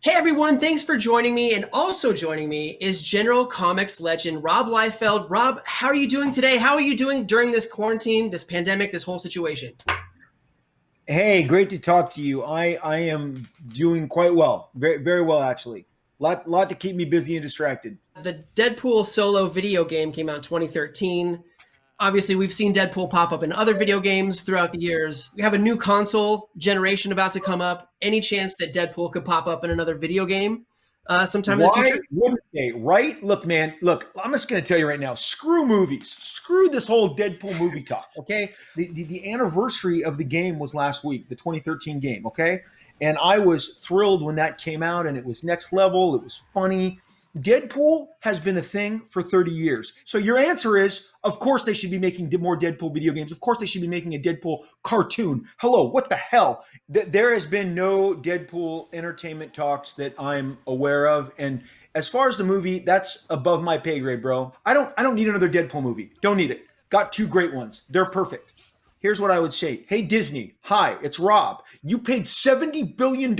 Hey everyone, thanks for joining me. And also joining me is General Comics legend Rob Liefeld. Rob, how are you doing today? How are you doing during this quarantine, this pandemic, this whole situation? Hey, great to talk to you. I am doing quite well, very well actually. Lot to keep me busy and distracted. The Deadpool solo video game came out in 2013. Obviously, we've seen Deadpool pop up in other video games throughout the years. We have a new console generation about to come up. Any chance that Deadpool could pop up in another video game sometime in the Why future? wouldn't they? Right? Look, man. Look, I'm just going to tell you right now. Screw movies. Screw this whole Deadpool movie talk. Okay. The anniversary of the game was last week, the 2013 game. Okay, and I was thrilled when that came out, and it was next level. It was funny. Deadpool has been a thing for 30 years. So your answer is, of course, they should be making more Deadpool video games. Of course, they should be making a Deadpool cartoon. Hello, what the hell? There has been no Deadpool entertainment talks that I'm aware of. And as far as the movie, that's above my pay grade, bro. I don't need another Deadpool movie. Don't need it. Got two great ones. They're perfect. Here's what I would say. Hey, Disney. Hi, it's Rob. You paid $70 billion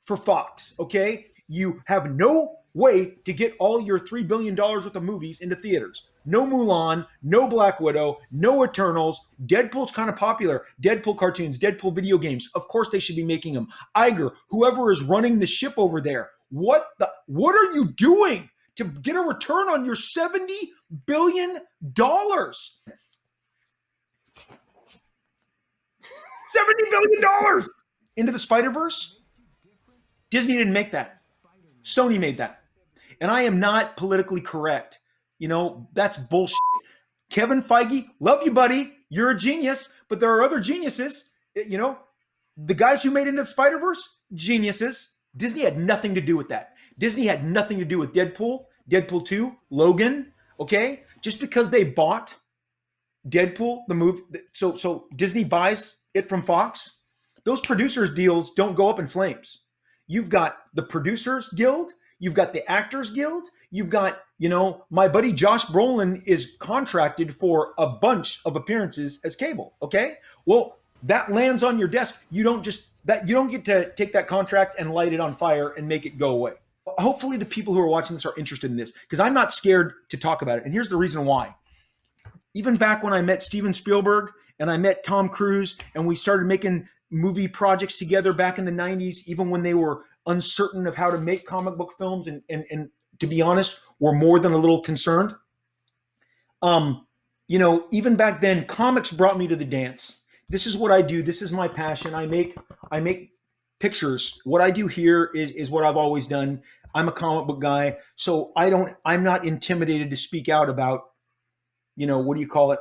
for Fox, okay? You have no way to get all your $3 billion worth of movies into theaters. No Mulan, no Black Widow, no Eternals. Deadpool's kind of popular. Deadpool cartoons, Deadpool video games. Of course they should be making them. Iger, whoever is running the ship over there, what are you doing to get a return on your $70 billion? $70 billion into the Spider-Verse? Disney didn't make that. Sony made that. And I am not politically correct. You know, that's bullshit. Kevin Feige, love you, buddy. You're a genius, but there are other geniuses. You know, the guys who made Into the Spider-Verse, geniuses. Disney had nothing to do with that. Disney had nothing to do with Deadpool, Deadpool 2, Logan, okay? Just because they bought Deadpool, the movie, so Disney buys it from Fox, those producers deals don't go up in flames. You've got the Producers Guild, you've got the Actors Guild, you've got, my buddy Josh Brolin is contracted for a bunch of appearances as Cable, okay? Well, that lands on your desk. You don't get to take that contract and light it on fire and make it go away. Hopefully the people who are watching this are interested in this, because I'm not scared to talk about it. And here's the reason why. Even back when I met Steven Spielberg and I met Tom Cruise and we started making movie projects together back in the 90s, even when they were uncertain of how to make comic book films and to be honest, were more than a little concerned. Even back then, comics brought me to the dance. This is what I do. This is my passion. I make pictures. What I do here is what I've always done. I'm a comic book guy. So I'm not intimidated to speak out about, what do you call it?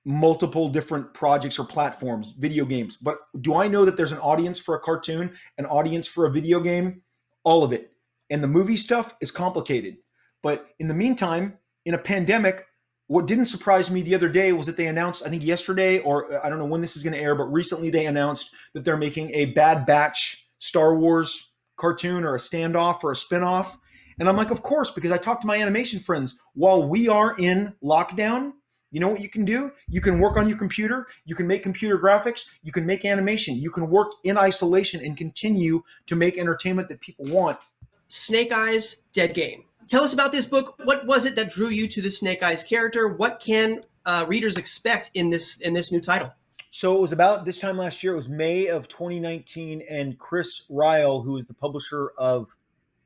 Multiple different projects or platforms, video games. But do I know that there's an audience for a cartoon, an audience for a video game? All of it. And the movie stuff is complicated. But in the meantime, in a pandemic, what didn't surprise me the other day was that they announced, I think yesterday, or I don't know when this is going to air, but recently they announced that they're making a Bad Batch Star Wars cartoon or a standoff or a spinoff. And I'm like, of course, because I talked to my animation friends while we are in lockdown. You know what you can do? You can work on your computer. You can make computer graphics. You can make animation. You can work in isolation and continue to make entertainment that people want. Snake Eyes, Deadgame. Tell us about this book. What was it that drew you to the Snake Eyes character? What can readers expect in this new title? So it was about this time last year. It was May of 2019, and Chris Ryle, who is the publisher of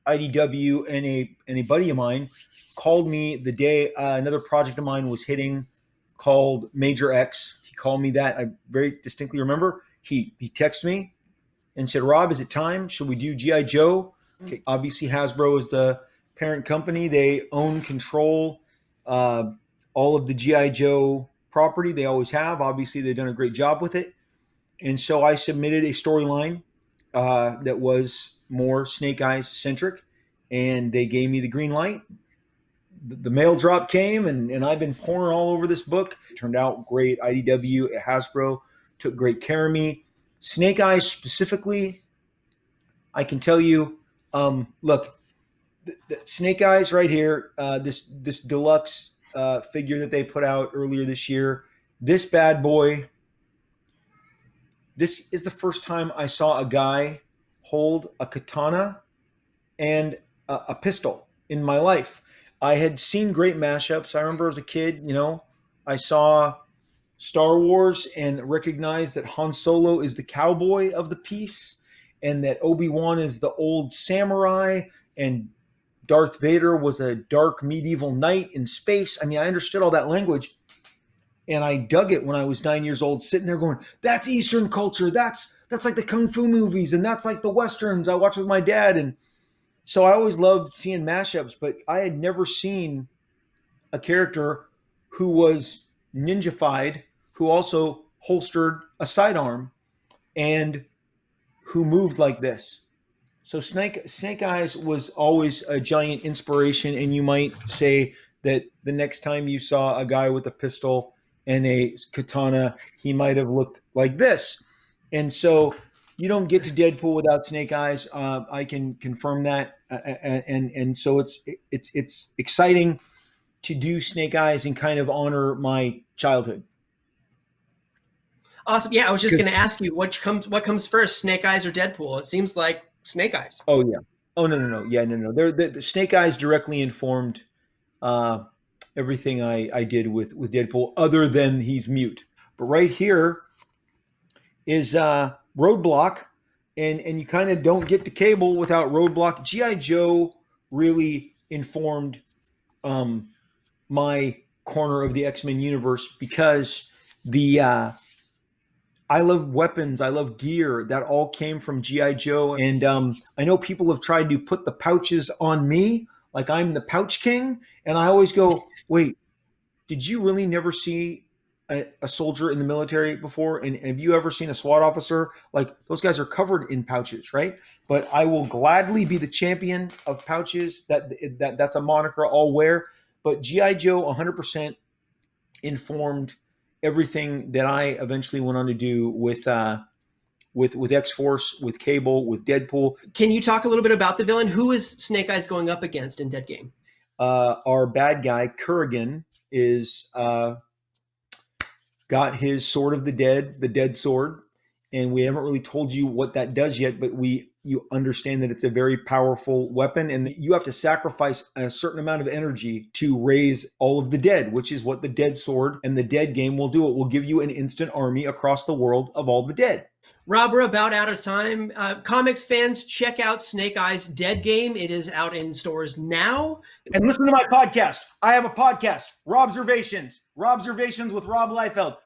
IDW and a buddy of mine, called me the day another project of mine was hitting called Major X. He called me that. I very distinctly remember. He texted me and said, "Rob, is it time? Should we do G.I. Joe?" Okay, obviously, Hasbro is the parent company. They own, control all of the G.I. Joe property. They always have. Obviously, they've done a great job with it. And so I submitted a storyline that was more Snake Eyes centric, and they gave me the green light. The mail drop came, and I've been pouring all over this book. It turned out great. IDW, Hasbro took great care of me. Snake Eyes specifically, I can tell you, look, the Snake Eyes right here, this deluxe figure that they put out earlier this year, this bad boy, this is the first time I saw a guy hold a katana and a pistol in my life. I had seen great mashups. I remember as a kid, I saw Star Wars and recognized that Han Solo is the cowboy of the piece and that Obi-Wan is the old samurai and Darth Vader was a dark medieval knight in space. I mean, I understood all that language and I dug it when I was 9 years old, sitting there going, that's Eastern culture. That's like the Kung Fu movies and that's like the Westerns I watched with my dad. And so I always loved seeing mashups, but I had never seen a character who was ninja-fied, who also holstered a sidearm, and who moved like this. So Snake Eyes was always a giant inspiration, and you might say that the next time you saw a guy with a pistol and a katana, he might have looked like this. And so you don't get to Deadpool without Snake Eyes. I can confirm that, and so it's exciting to do Snake Eyes and kind of honor my childhood. Awesome. Yeah, I was just going to ask you what comes first, Snake Eyes or Deadpool? It seems like Snake Eyes. Oh yeah. Oh no. Yeah, no. The Snake Eyes directly informed everything I did with Deadpool, other than he's mute. But right here is Roadblock, and you kind of don't get to Cable without Roadblock. G.I. Joe really informed my corner of the X-Men universe because I love weapons, I love gear. That all came from G.I. Joe. And I know people have tried to put the pouches on me, like I'm the pouch king. And I always go, wait, did you really never see a soldier in the military before? And have you ever seen a SWAT officer? Like, those guys are covered in pouches, right? But I will gladly be the champion of pouches. That's a moniker I'll wear. But G.I. Joe 100% informed everything that I eventually went on to do with X-Force, with Cable, with Deadpool. Can you talk a little bit about the villain? Who is Snake Eyes going up against in Deadgame? Our bad guy, Kurgan, is got his Sword of the Dead Sword, and we haven't really told you what that does yet, but you understand that it's a very powerful weapon, and that you have to sacrifice a certain amount of energy to raise all of the dead, which is what the Dead Sword and the Deadgame will do. It will give you an instant army across the world of all the dead. Rob, we're about out of time. Comics fans, check out Snake Eyes Deadgame. It is out in stores now. And listen to my podcast. I have a podcast, Robservations with Rob Liefeld.